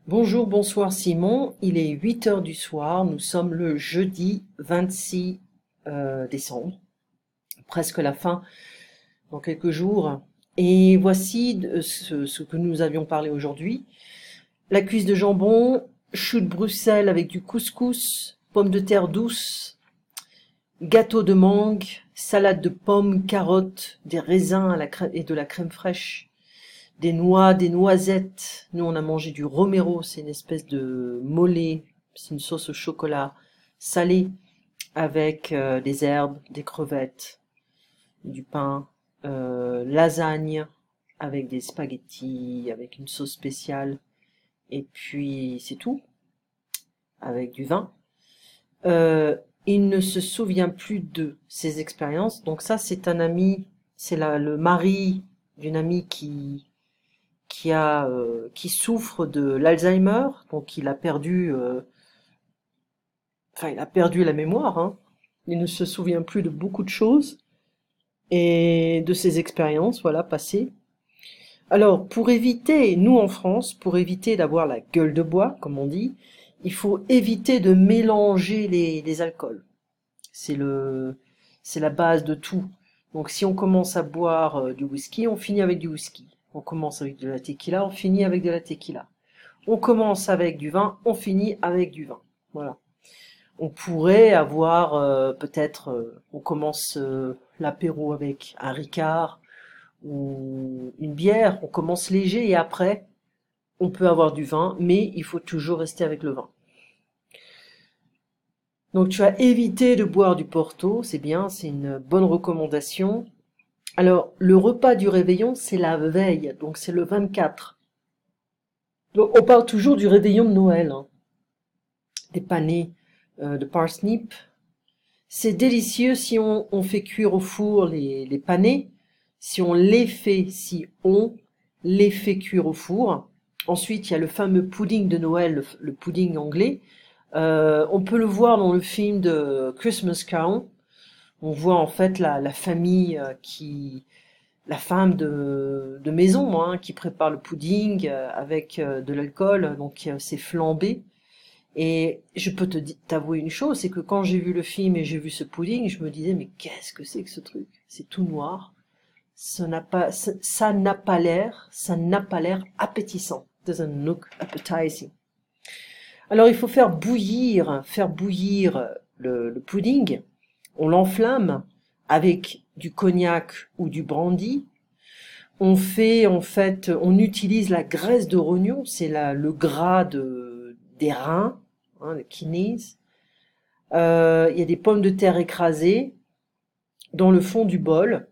Bonjour, bonsoir Simon, il est 8 heures du soir, nous sommes le jeudi 26 décembre, presque la fin dans quelques jours. Et voici ce que nous avions parlé aujourd'hui. La cuisse de jambon, choux de Bruxelles avec du couscous, pommes de terre douces, gâteau de mangue, salade de pommes, carottes, des raisins à la crème et de la crème fraîche, des noix, des noisettes. Nous, on a mangé du romero, c'est une espèce de mollet, c'est une sauce au chocolat salé avec des herbes, des crevettes, du pain, lasagne avec des spaghettis, avec une sauce spéciale, et puis c'est tout, avec du vin. Euh, il ne se souvient plus de ses expériences, donc ça c'est un ami, c'est le mari d'une amie qui souffre de l'Alzheimer, donc il a perdu la mémoire, hein. Il ne se souvient plus de beaucoup de choses et de ses expériences, voilà, passées. Alors, pour éviter, nous en France, pour éviter d'avoir la gueule de bois, comme on dit, il faut éviter de mélanger les alcools. C'est le, c'est la base de tout. Donc, si on commence à boire du whisky, on finit avec du whisky. On commence avec de la tequila, on finit avec de la tequila. On commence avec du vin, on finit avec du vin. Voilà. On pourrait avoir peut-être, on commence l'apéro avec un Ricard ou une bière, on commence léger et après on peut avoir du vin, mais il faut toujours rester avec le vin. Donc tu as évité de boire du Porto, c'est bien, c'est une bonne recommandation. Alors le repas du réveillon, c'est la veille, donc c'est le 24. Donc on parle toujours du réveillon de Noël, hein. Des panés de parsnip. C'est délicieux si on fait cuire au four les panais, si on les fait cuire au four. Ensuite, il y a le fameux pudding de Noël, le pudding anglais. On peut le voir dans le film de Christmas Carol. On voit en fait la famille la femme de maison, hein, qui prépare le pudding avec de l'alcool, donc c'est flambé. Et je peux t'avouer une chose, c'est que quand j'ai vu le film et j'ai vu ce pudding, je me disais, mais qu'est-ce que c'est que ce truc? C'est tout noir. Ça n'a pas l'air appétissant. Doesn't look appetizing. Alors il faut faire bouillir le pudding. On l'enflamme avec du cognac ou du brandy. On utilise la graisse de rognon, c'est le gras des reins, hein, le kidneys. Il y a des pommes de terre écrasées dans le fond du bol.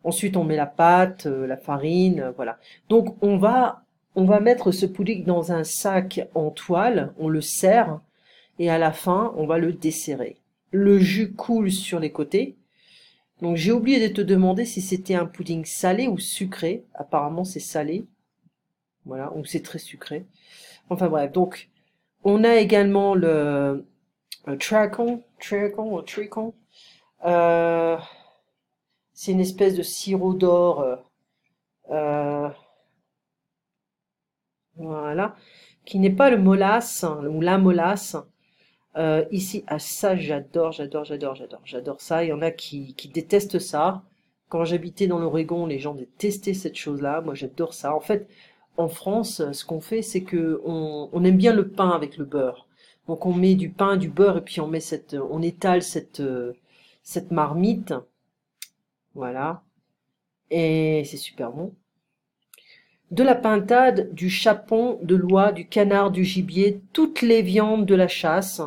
Ensuite, on met la pâte, la farine, voilà. Donc, on va mettre ce pudding dans un sac en toile, on le serre, et à la fin, on va le desserrer. Le jus coule sur les côtés. Donc, j'ai oublié de te demander si c'était un pudding salé ou sucré. Apparemment, c'est salé. Voilà, ou c'est très sucré. Enfin bref, donc, on a également le tricon. Euh, c'est une espèce de sirop d'or, euh, voilà, qui n'est pas le molasse, hein, ou la molasse. Ici, ah, ça, j'adore ça. Il y en a qui détestent ça. Quand j'habitais dans l'Oregon, les gens détestaient cette chose-là. Moi, j'adore ça. En fait, en France, ce qu'on fait, c'est que on aime bien le pain avec le beurre. Donc, on met du pain, du beurre, et puis on étale cette marmite. Voilà. Et c'est super bon. De la pintade, du chapon, de l'oie, du canard, du gibier, toutes les viandes de la chasse.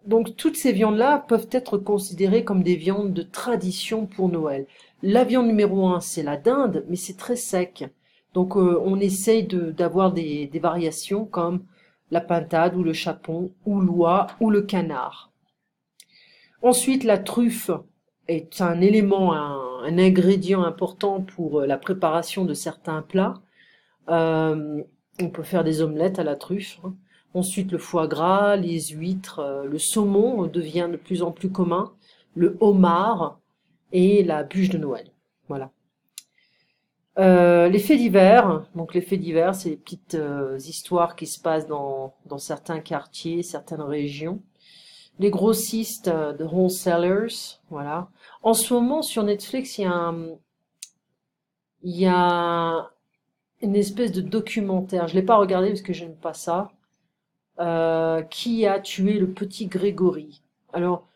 Donc toutes ces viandes-là peuvent être considérées comme des viandes de tradition pour Noël. La viande numéro un, c'est la dinde, mais c'est très sec. Donc on essaye d'avoir des variations comme la pintade ou le chapon ou l'oie ou le canard. Ensuite, la truffe est un élément, un ingrédient important pour la préparation de certains plats. On peut faire des omelettes à la truffe, hein. Ensuite, le foie gras, les huîtres, le saumon devient de plus en plus commun, le homard et la bûche de Noël. Voilà. Les faits divers. Donc les faits divers, c'est les petites histoires qui se passent dans certains quartiers, certaines régions. Les grossistes de wholesalers, voilà. En ce moment, sur Netflix, il y a une espèce de documentaire. Je l'ai pas regardé parce que j'aime pas ça. Qui a tué le petit Grégory? Alors,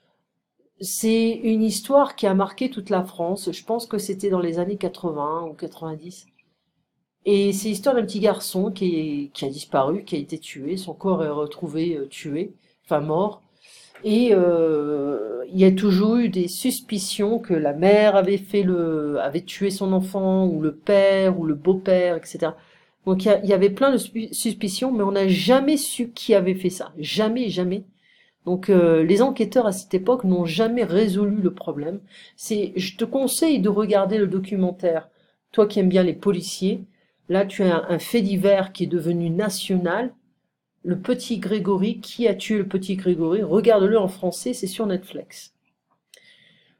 c'est une histoire qui a marqué toute la France. Je pense que c'était dans les années 80 ou 90. Et c'est l'histoire d'un petit garçon qui a disparu, qui a été tué. Son corps est retrouvé tué, enfin mort. Et il y a toujours eu des suspicions que la mère avait tué son enfant, ou le père, ou le beau-père, etc. Donc il y avait plein de suspicions, mais on n'a jamais su qui avait fait ça. Jamais, jamais. Donc les enquêteurs à cette époque n'ont jamais résolu le problème. Je te conseille de regarder le documentaire. Toi qui aimes bien les policiers, là tu as un fait divers qui est devenu national. Le petit Grégory, qui a tué le petit Grégory? Regarde-le en français, c'est sur Netflix.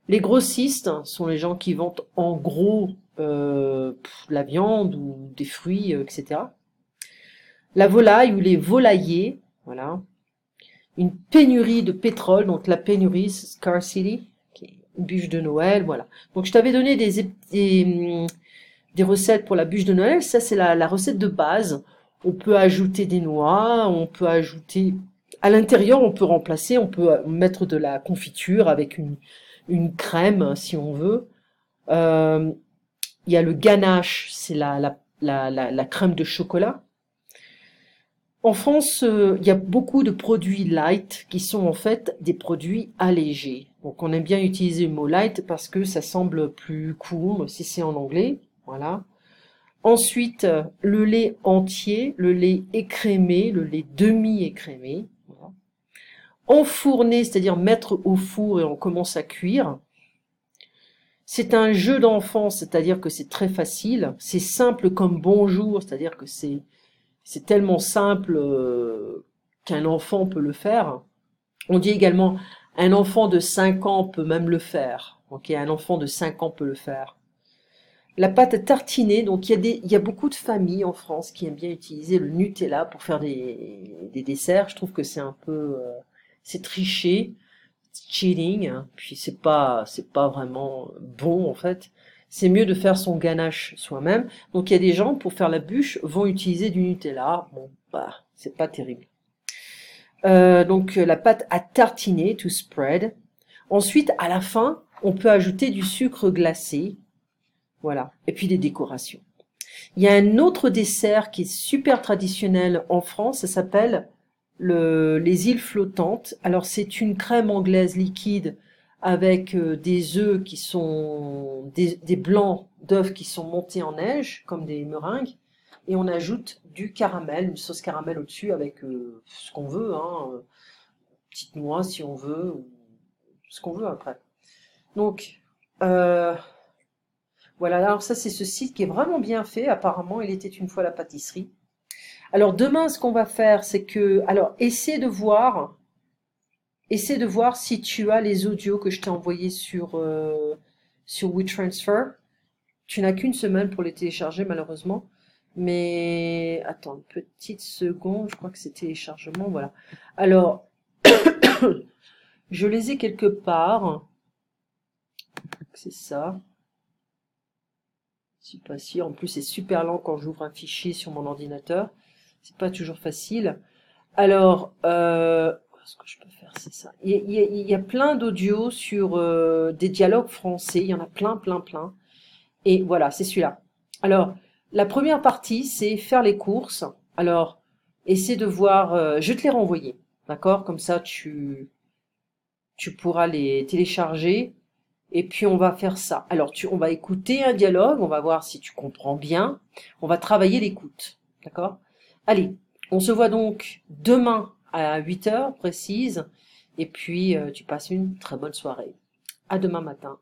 Les grossistes sont les gens qui vendent en gros la viande ou des fruits, etc. La volaille ou les volaillers, voilà. Une pénurie de pétrole, donc la pénurie, scarcity, qui est une bûche de Noël, voilà. Donc je t'avais donné des recettes pour la bûche de Noël, ça c'est la recette de base. On peut ajouter des noix, on peut ajouter... À l'intérieur, on peut remplacer, on peut mettre de la confiture avec une crème, si on veut. Il y a le ganache, c'est la crème de chocolat. En France, il y a beaucoup de produits light qui sont en fait des produits allégés. Donc on aime bien utiliser le mot light parce que ça semble plus cool si c'est en anglais. Voilà. Ensuite, le lait entier, le lait écrémé, le lait demi-écrémé. Voilà. Enfourné, c'est-à-dire mettre au four et on commence à cuire. C'est un jeu d'enfant, c'est-à-dire que c'est très facile. C'est simple comme bonjour, c'est-à-dire que c'est tellement simple qu'un enfant peut le faire. On dit également un enfant de 5 ans peut même le faire. Ok, un enfant de 5 ans peut le faire. La pâte à tartiner, donc il y a beaucoup de familles en France qui aiment bien utiliser le Nutella pour faire des desserts. Je trouve que c'est un peu, c'est tricher, cheating, hein. Puis c'est pas vraiment bon en fait. C'est mieux de faire son ganache soi-même. Donc il y a des gens pour faire la bûche vont utiliser du Nutella. Bon, bah c'est pas terrible. Donc la pâte à tartiner, to spread. Ensuite, à la fin, on peut ajouter du sucre glacé. Voilà. Et puis des décorations. Il y a un autre dessert qui est super traditionnel en France, ça s'appelle les îles flottantes. Alors c'est une crème anglaise liquide avec des œufs qui sont des blancs d'œufs qui sont montés en neige comme des meringues et on ajoute du caramel, une sauce caramel au-dessus avec ce qu'on veut, hein, petite noix si on veut, ou ce qu'on veut après. Donc voilà, alors ça c'est ce site qui est vraiment bien fait. Apparemment, il était une fois la pâtisserie. Alors demain, ce qu'on va faire, c'est que, alors essaie de voir si tu as les audios que je t'ai envoyés sur WeTransfer. Tu n'as qu'une semaine pour les télécharger malheureusement. Mais attends une petite seconde, je crois que c'est téléchargement, voilà. Alors, je les ai quelque part. C'est ça. Je suis pas sûre. En plus, c'est super lent quand j'ouvre un fichier sur mon ordinateur. C'est pas toujours facile. Alors, ce que je peux faire, c'est ça. Il y a plein d'audios sur des dialogues français. Il y en a plein, plein, plein. Et voilà, c'est celui-là. Alors, la première partie, c'est faire les courses. Alors, essaie de voir. Je te les renvoyer, d'accord? Comme ça, tu pourras les télécharger. Et puis on va faire ça. Alors on va écouter un dialogue, on va voir si tu comprends bien. On va travailler l'écoute. D'accord? Allez, on se voit donc demain à 8 heures précise. Et puis tu passes une très bonne soirée. À demain matin.